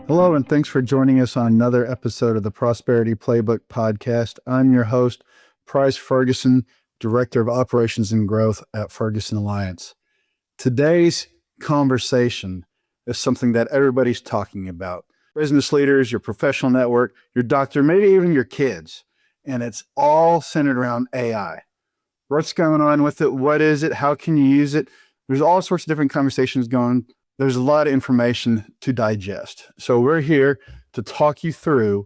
Hello, and thanks for joining us on another episode of the Prosperity Playbook podcast. I'm your host, Price Ferguson, Director of Operations and Growth at Ferguson Alliance. Today's conversation is something that everybody's talking about. Business leaders, your professional network, your doctor, maybe even your kids. And it's all centered around AI. What's going on with it? What is it? How can you use it? There's all sorts of different conversations going. There's a lot of information to digest. So we're here to talk you through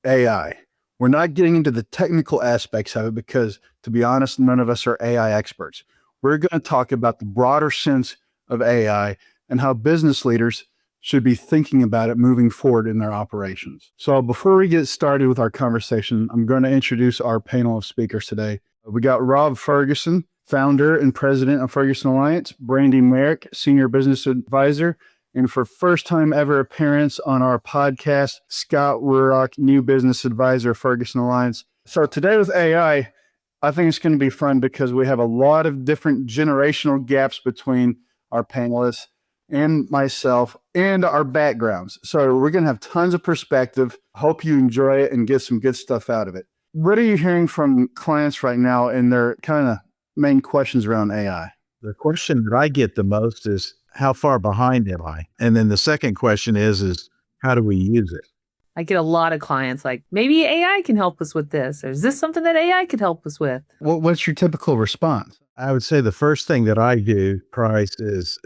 AI. We're not getting into the technical aspects of it because, to be honest, none of us are AI experts. We're going to talk about the broader sense of AI and how business leaders should be thinking about it moving forward in their operations. So before we get started with our conversation, I'm going to introduce our panel of speakers today. We got Rob Ferguson, founder and president of Ferguson Alliance, Brandi Marek, senior business advisor, and for first time ever appearance on our podcast, Scott Wheelock, new business advisor of Ferguson Alliance. So today with AI, I think it's going to be fun because we have a lot of different generational gaps between our panelists and myself and our backgrounds. So we're going to have tons of perspective. Hope you enjoy it and get some good stuff out of it. What are you hearing from clients right now in their kind of main questions around AI? The question that I get the most is, how far behind am I? And then the second question is how do we use it? I get a lot of clients like, maybe AI can help us with this. Or is this something that AI could help us with? What's your typical response? I would say the first thing that I do, Price, is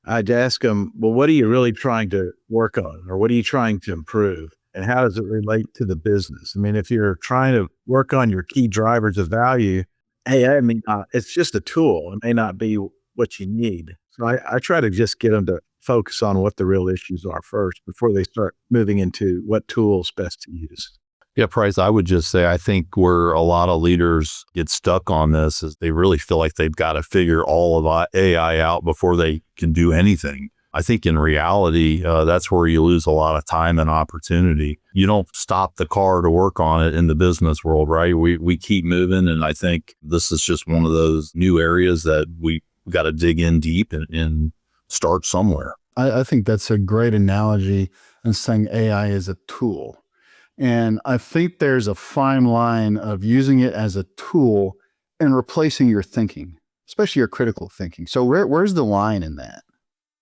I'd ask them, well, what are you really trying to work on? Or what are you trying to improve? And how does it relate to the business? I mean, if you're trying to work on your key drivers of value, it's just a tool. It may not be what you need. So I try to just get them to focus on what the real issues are first before they start moving into what tools best to use. Yeah, Price, I would just say I think where a lot of leaders get stuck on this is they really feel like they've got to figure all of AI out before they can do anything. I think in reality, that's where you lose a lot of time and opportunity. You don't stop the car to work on it in the business world, right? We keep moving. And I think this is just one of those new areas that we got to dig in deep and start somewhere. I think that's a great analogy in saying AI is a tool. And I think there's a fine line of using it as a tool and replacing your thinking, especially your critical thinking. So where's the line in that?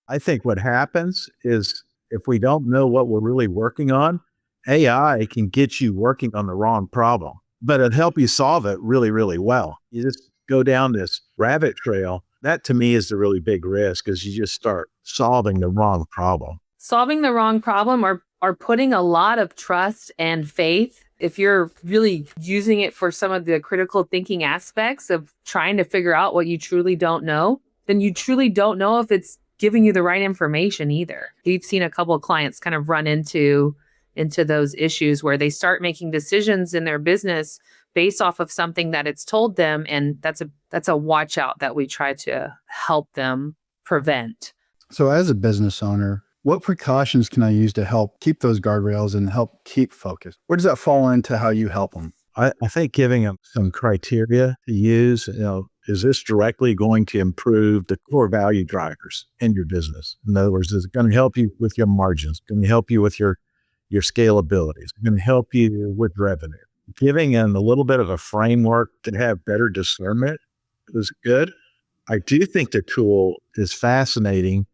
I think what happens is if we don't know what we're really working on, AI can get you working on the wrong problem, but it'll help you solve it really, really well. You just go down this rabbit trail. That to me is the really big risk, is you just start solving the wrong problem. Solving the wrong problem or putting a lot of trust and faith. If you're really using it for some of the critical thinking aspects of trying to figure out what you truly don't know, then you truly don't know if it's giving you the right information either. We've seen a couple of clients kind of run into those issues where they start making decisions in their business based off of something that it's told them. And that's a watch out that we try to help them prevent. So as a business owner, what precautions can I use to help keep those guardrails and help keep focus? Where does that fall into how you help them? I think giving them some criteria to use, is this directly going to improve the core value drivers in your business? In other words, is it going to help you with your margins? Going to help you with your scalability? Is it going to help you with revenue? Giving them a little bit of a framework to have better discernment is good. I do think the tool is fascinating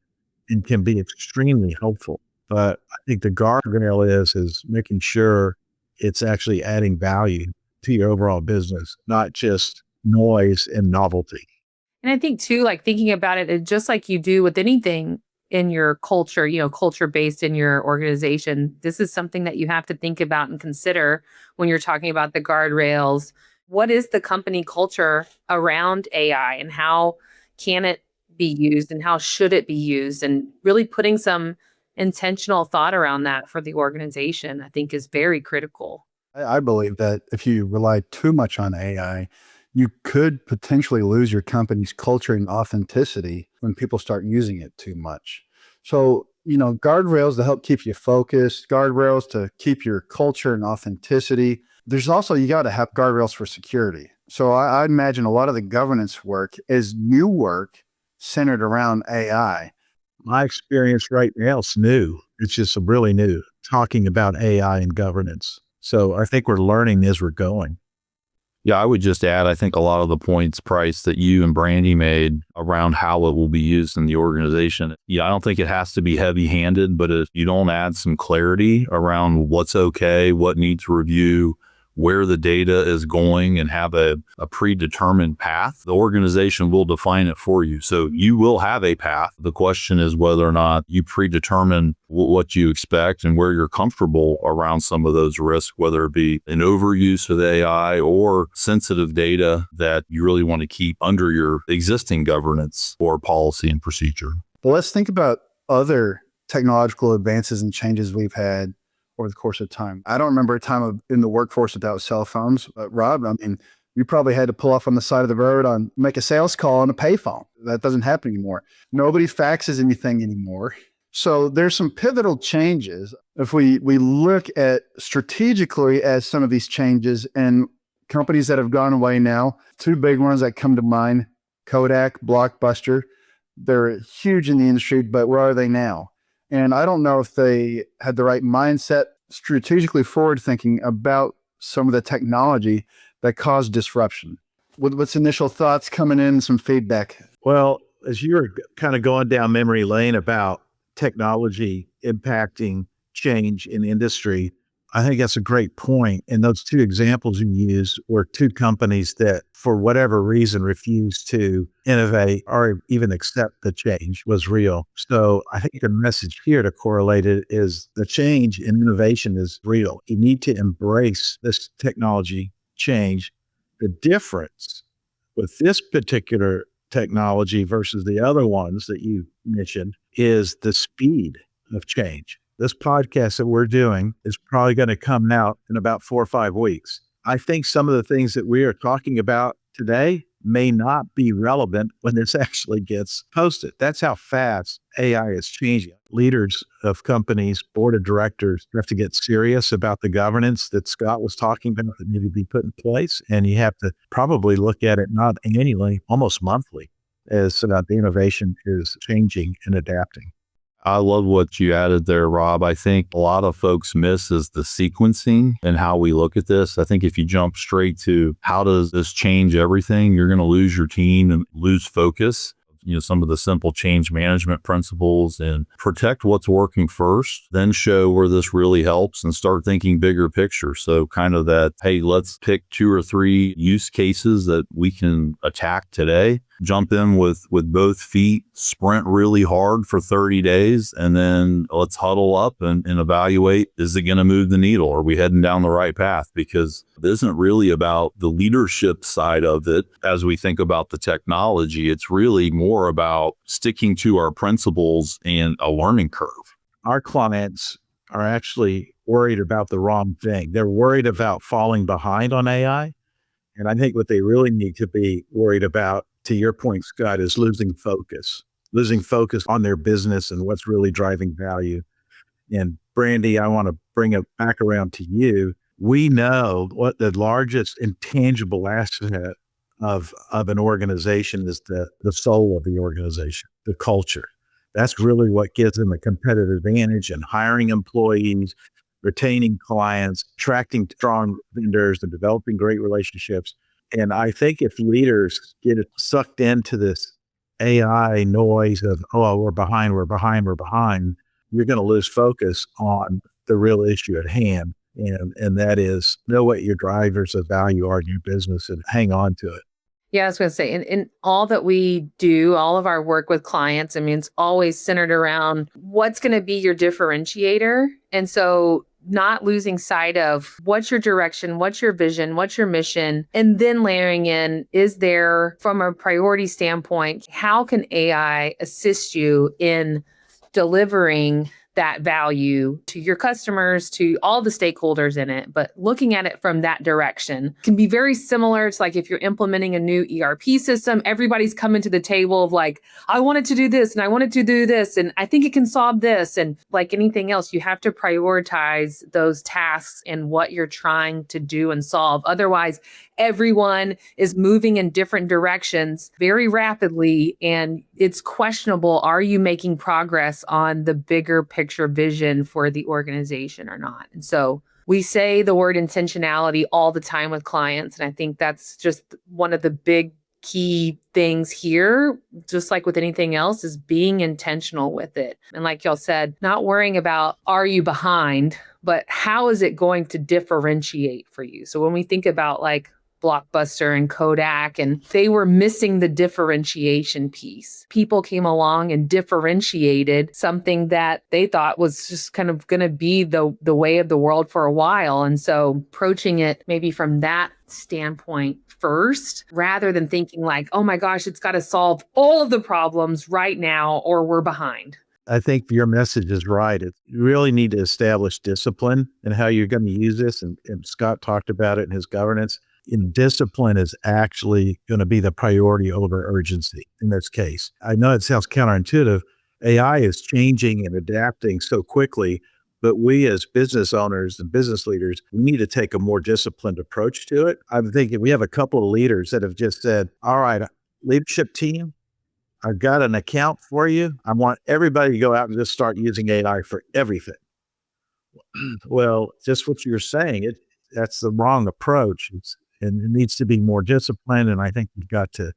and can be extremely helpful, but I think the guardrail is making sure it's actually adding value to your overall business, not just noise and novelty. And I think too, like thinking about it, just like you do with anything in your culture, culture based in your organization, this is something that you have to think about and consider when you're talking about the guardrails. What is the company culture around AI and how can it be used and how should it be used? And really putting some intentional thought around that for the organization, I think is very critical. I believe that if you rely too much on AI, you could potentially lose your company's culture and authenticity when people start using it too much. So, guardrails to help keep you focused, guardrails to keep your culture and authenticity. There's also, you got to have guardrails for security. So I imagine a lot of the governance work is new work centered around AI. My experience right now is new. It's just really new, talking about AI and governance. So I think we're learning as we're going. Yeah, I would just add, I think a lot of the points, Price, that you and Brandy made around how it will be used in the organization. Yeah, I don't think it has to be heavy handed, but if you don't add some clarity around what's okay, what needs review, where the data is going, and have a predetermined path, the organization will define it for you. So you will have a path. The question is whether or not you predetermine what you expect and where you're comfortable around some of those risks, whether it be an overuse of AI or sensitive data that you really want to keep under your existing governance or policy and procedure. But let's think about other technological advances and changes we've had over the course of time. I don't remember a time in the workforce without cell phones. But Rob, I mean, you probably had to pull off on the side of the road and make a sales call on a payphone. That doesn't happen anymore. Nobody faxes anything anymore. So there's some pivotal changes. If we look at strategically at some of these changes and companies that have gone away now, two big ones that come to mind, Kodak, Blockbuster. They're huge in the industry, but where are they now? And I don't know if they had the right mindset, strategically forward thinking about some of the technology that caused disruption. What's initial thoughts coming in, some feedback? Well, as you were kind of going down memory lane about technology impacting change in industry, I think that's a great point. And those two examples you used were two companies that, for whatever reason, refused to innovate or even accept the change was real. So I think the message here to correlate it is the change in innovation is real. You need to embrace this technology change. The difference with this particular technology versus the other ones that you mentioned is the speed of change. This podcast that we're doing is probably going to come out in about 4 or 5 weeks. I think some of the things that we are talking about today may not be relevant when this actually gets posted. That's how fast AI is changing. Leaders of companies, board of directors have to get serious about the governance that Scott was talking about that need to be put in place. And you have to probably look at it not annually, almost monthly, as the innovation is changing and adapting. I love what you added there, Rob. I think a lot of folks miss is the sequencing and how we look at this. I think if you jump straight to how does this change everything, you're going to lose your team and lose focus. Some of the simple change management principles and protect what's working first, then show where this really helps and start thinking bigger picture. So kind of that, hey, let's pick 2 or 3 use cases that we can attack today, jump in with both feet, sprint really hard for 30 days, and then let's huddle up and evaluate, is it going to move the needle? Are we heading down the right path? Because it isn't really about the leadership side of it. As we think about the technology, it's really more about sticking to our principles and a learning curve. Our clients are actually worried about the wrong thing. They're worried about falling behind on AI. And I think what they really need to be worried about, to your point, Scott, is losing focus on their business and what's really driving value. And Brandi, I want to bring it back around to you. We know what the largest intangible asset of an organization is the soul of the organization, the culture. That's really what gives them a competitive advantage in hiring employees, retaining clients, attracting strong vendors, and developing great relationships. And I think if leaders get sucked into this AI noise of, oh, we're behind, you're going to lose focus on the real issue at hand. And that is, know what your drivers of value are in your business and hang on to it. Yeah, I was going to say, in all that we do, all of our work with clients, I mean, it's always centered around what's going to be your differentiator. And so not losing sight of what's your direction, what's your vision, what's your mission, and then layering in, is there, from a priority standpoint, how can AI assist you in delivering that value to your customers, to all the stakeholders in it. But looking at it from that direction can be very similar. It's like if you're implementing a new ERP system, everybody's coming to the table of like, I wanted to do this and I wanted to do this and I think it can solve this. And like anything else, you have to prioritize those tasks and what you're trying to do and solve. Otherwise, everyone is moving in different directions very rapidly, and it's questionable, are you making progress on the bigger picture vision for the organization or not? And so we say the word intentionality all the time with clients, and I think that's just one of the big key things here, just like with anything else, is being intentional with it. And like y'all said, not worrying about, are you behind, but how is it going to differentiate for you? So when we think about like Blockbuster and Kodak, and they were missing the differentiation piece. People came along and differentiated something that they thought was just kind of going to be the way of the world for a while. And so approaching it maybe from that standpoint first, rather than thinking like, oh my gosh, it's got to solve all of the problems right now or we're behind. I think your message is right. You really need to establish discipline in how you're going to use this. And Scott talked about it in his governance. Discipline is actually going to be the priority over urgency in this case. I know it sounds counterintuitive. AI is changing and adapting so quickly, but we as business owners and business leaders, we need to take a more disciplined approach to it. I'm thinking we have a couple of leaders that have just said, all right, leadership team, I've got an account for you. I want everybody to go out and just start using AI for everything. Well, just what you're saying, that's the wrong approach. And it needs to be more disciplined. And I think you've got to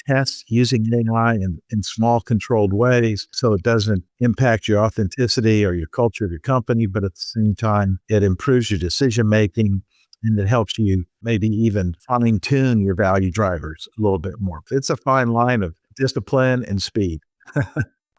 test using AI in small controlled ways so it doesn't impact your authenticity or your culture of your company, but at the same time, it improves your decision making and it helps you maybe even fine tune your value drivers a little bit more. It's a fine line of discipline and speed.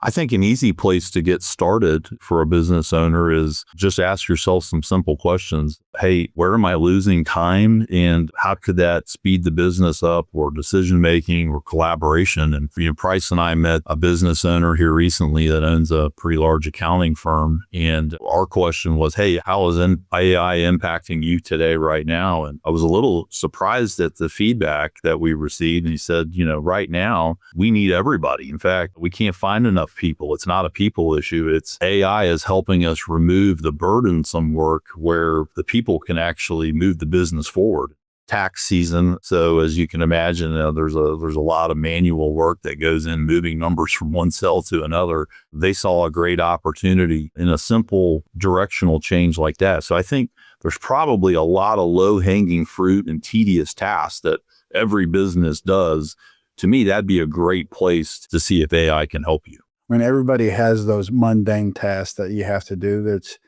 I think an easy place to get started for a business owner is just ask yourself some simple questions. Hey, where am I losing time? And how could that speed the business up, or decision making or collaboration? And Price and I met a business owner here recently that owns a pretty large accounting firm. And our question was, hey, how is AI impacting you today right now? And I was a little surprised at the feedback that we received. And he said, right now we need everybody. In fact, we can't find enough people. It's not a people issue. It's AI is helping us remove the burdensome work where the people can actually move the business forward. Tax season. So as you can imagine, there's a lot of manual work that goes in moving numbers from one cell to another. They saw a great opportunity in a simple directional change like that. So I think there's probably a lot of low hanging fruit and tedious tasks that every business does. To me, that'd be a great place to see if AI can help you. When everybody has those mundane tasks that you have to do, that's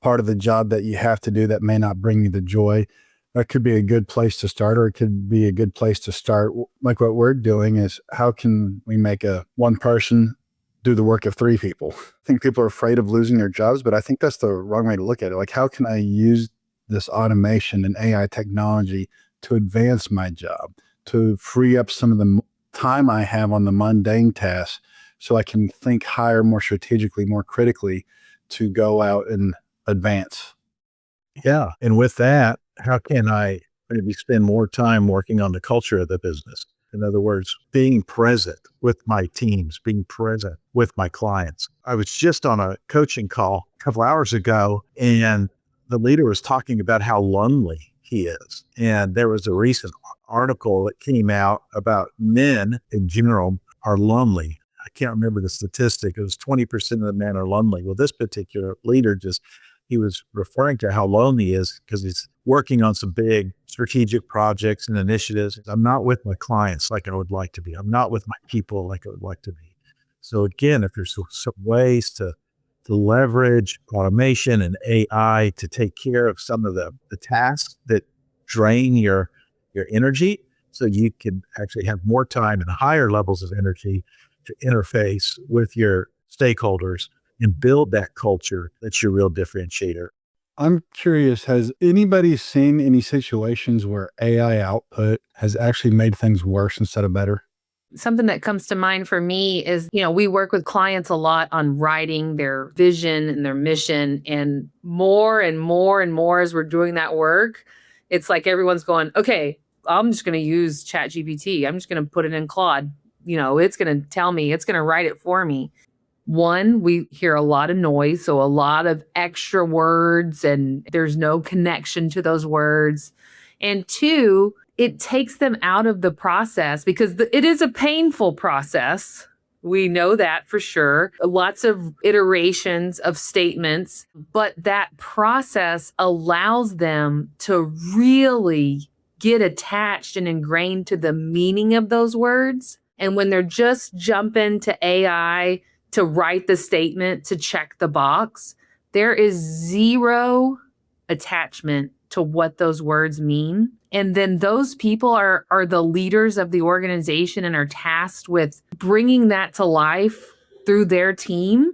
part of the job that you have to do that may not bring you the joy, that could be a good place to start, or it could be a good place to start. Like what we're doing is, how can we make one person do the work of three people? I think people are afraid of losing their jobs, but I think that's the wrong way to look at it. Like, how can I use this automation and AI technology to advance my job, to free up some of the time I have on the mundane tasks, so I can think higher, more strategically, more critically to go out and advance. Yeah. And with that, how can I maybe spend more time working on the culture of the business? In other words, being present with my teams, being present with my clients. I was just on a coaching call a couple hours ago, and the leader was talking about how lonely he is. And there was a recent article that came out about men in general are lonely. I can't remember the statistic. It was 20% of the men are lonely. Well, this particular leader he was referring to how lonely he is because he's working on some big strategic projects and initiatives. I'm not with my clients like I would like to be. I'm not with my people like I would like to be. So again, if there's some ways to leverage automation and AI to take care of some of the tasks that drain your energy, so you can actually have more time and higher levels of energy to interface with your stakeholders and build that culture that's your real differentiator. I'm curious, has anybody seen any situations where AI output has actually made things worse instead of better? Something that comes to mind for me is, we work with clients a lot on writing their vision and their mission. And more and more as we're doing that work, it's like everyone's going, okay, I'm just going to use ChatGPT. I'm just going to put it in Claude. It's going to tell me, it's going to write it for me. One, we hear a lot of noise, so a lot of extra words, and there's no connection to those words. And two, it takes them out of the process because it is a painful process. We know that for sure. Lots of iterations of statements, but that process allows them to really get attached and ingrained to the meaning of those words. And when they're just jumping to AI to write the statement, to check the box, there is zero attachment to what those words mean. And then those people are the leaders of the organization and are tasked with bringing that to life through their team.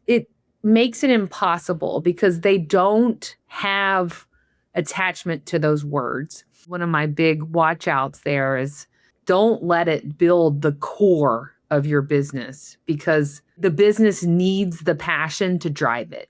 It makes it impossible because they don't have attachment to those words. One of my big watch outs there is don't let it build the core of your business because the business needs the passion to drive it.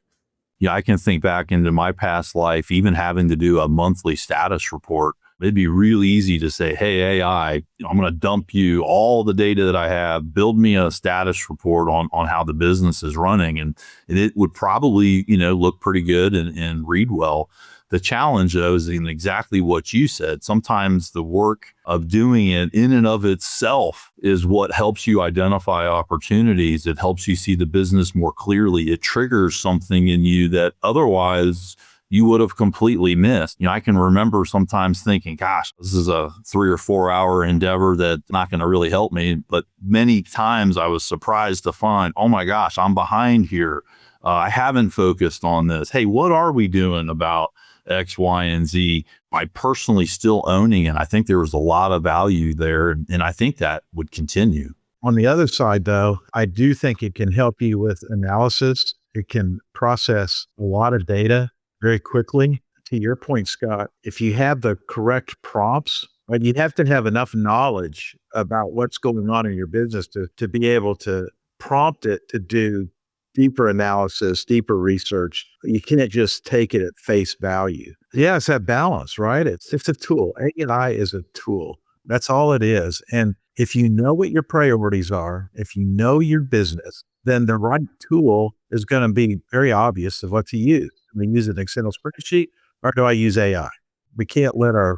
Yeah, I can think back into my past life, even having to do a monthly status report. It'd be really easy to say, hey, AI, I'm going to dump you all the data that I have, build me a status report on how the business is running. And it would probably, look pretty good and read well. The challenge, though, is in exactly what you said. Sometimes the work of doing it in and of itself is what helps you identify opportunities. It helps you see the business more clearly. It triggers something in you that otherwise you would have completely missed. I can remember sometimes thinking, gosh, this is a 3 or 4 hour endeavor that's not going to really help me. But many times I was surprised to find, oh my gosh, I'm behind here. I haven't focused on this. Hey, what are we doing about X, Y, and Z? I personally still owning it. I think there was a lot of value there, and I think that would continue. On the other side, though, I do think it can help you with analysis. It can process a lot of data very quickly. To your point, Scott, if you have the correct prompts, right, you'd have to have enough knowledge about what's going on in your business to be able to prompt it to do deeper analysis, deeper research. You can't just take it at face value. Yeah, it's that balance, right? It's a tool. AI is a tool. That's all it is. And if you know what your priorities are, if you know your business, then the right tool is going to be very obvious of what to use. Do I use an Excel spreadsheet or do I use AI? We can't let in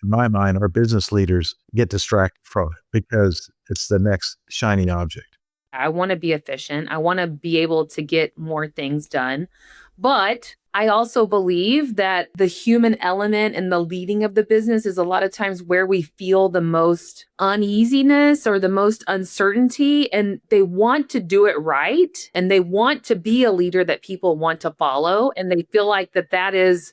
my mind, our business leaders get distracted from it because it's the next shiny object. I want to be efficient. I want to be able to get more things done. But I also believe that the human element and the leading of the business is a lot of times where we feel the most uneasiness or the most uncertainty. And they want to do it right. And they want to be a leader that people want to follow. And they feel like that is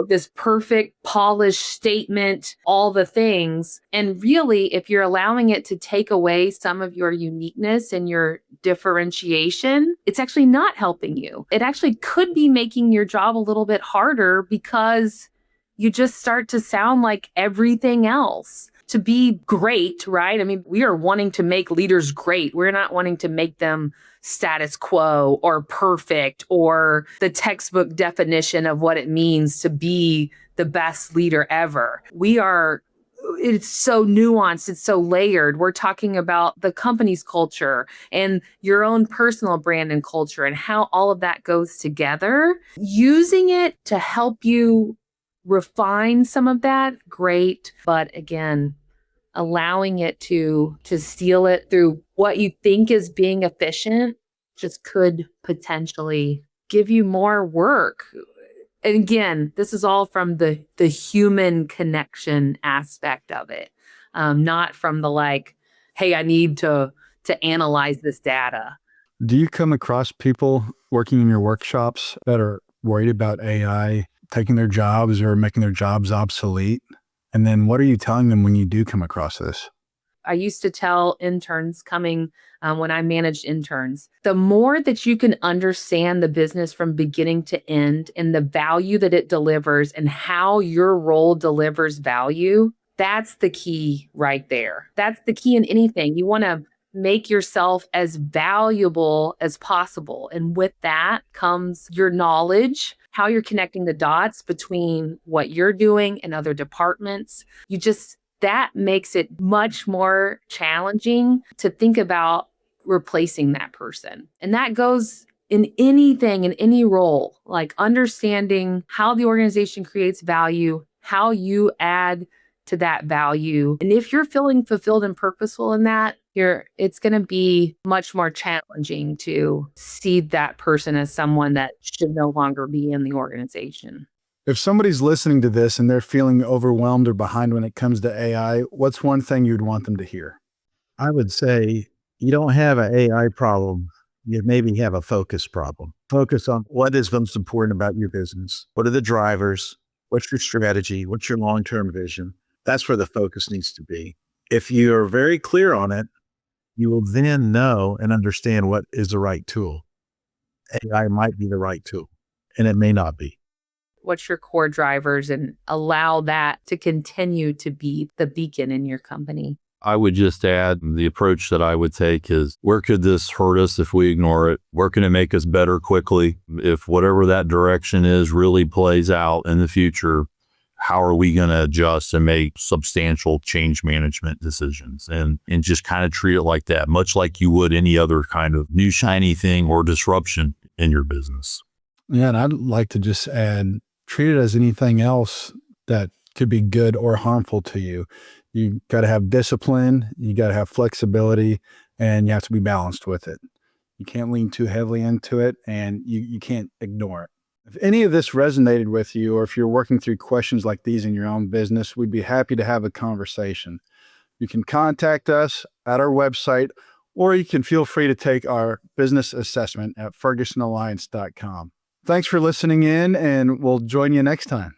this perfect polished statement, all the things. And really, if you're allowing it to take away some of your uniqueness and your differentiation, it's actually not helping you. It actually could be making your job a little bit harder because you just start to sound like everything else. To be great, right? I mean, we are wanting to make leaders great. We're not wanting to make them status quo or perfect or the textbook definition of what it means to be the best leader ever. It's so nuanced. It's so layered. We're talking about the company's culture and your own personal brand and culture and how all of that goes together. Using it to help you refine some of that, great. But again, allowing it to steal it through what you think is being efficient just could potentially give you more work. And again, this is all from the human connection aspect of it, not from the hey, I need to analyze this data. Do you come across people working in your workshops that are worried about AI taking their jobs or making their jobs obsolete? And then what are you telling them when you do come across this? I used to tell interns coming when I managed interns, the more that you can understand the business from beginning to end and the value that it delivers and how your role delivers value, That's the key right there. That's the key in anything. You want to make yourself as valuable as possible. And with that comes your knowledge, how you're connecting the dots between what you're doing and other departments. That makes it much more challenging to think about replacing that person. And that goes in anything, in any role, like understanding how the organization creates value, how you add to that value. And if you're feeling fulfilled and purposeful in that, it's going to be much more challenging to see that person as someone that should no longer be in the organization. If somebody's listening to this and they're feeling overwhelmed or behind when it comes to AI, what's one thing you'd want them to hear? I would say you don't have an AI problem. You maybe have a focus problem. Focus on what is most important about your business. What are the drivers? What's your strategy? What's your long-term vision? That's where the focus needs to be. If you are very clear on it, you will then know and understand what is the right tool. AI might be the right tool, and it may not be. What's your core drivers, and allow that to continue to be the beacon in your company. I would just add the approach that I would take is, where could this hurt us if we ignore it? Where can it make us better quickly? If whatever that direction is really plays out in the future, how are we going to adjust and make substantial change management decisions? And just kind of treat it like that, much like you would any other kind of new shiny thing or disruption in your business. Yeah, and I'd like to just add, treat it as anything else that could be good or harmful to you. You got to have discipline, you got to have flexibility, and you have to be balanced with it. You can't lean too heavily into it, and you can't ignore it. If any of this resonated with you, or if you're working through questions like these in your own business, we'd be happy to have a conversation. You can contact us at our website, or you can feel free to take our business assessment at fergusonalliance.com. Thanks for listening in, and we'll join you next time.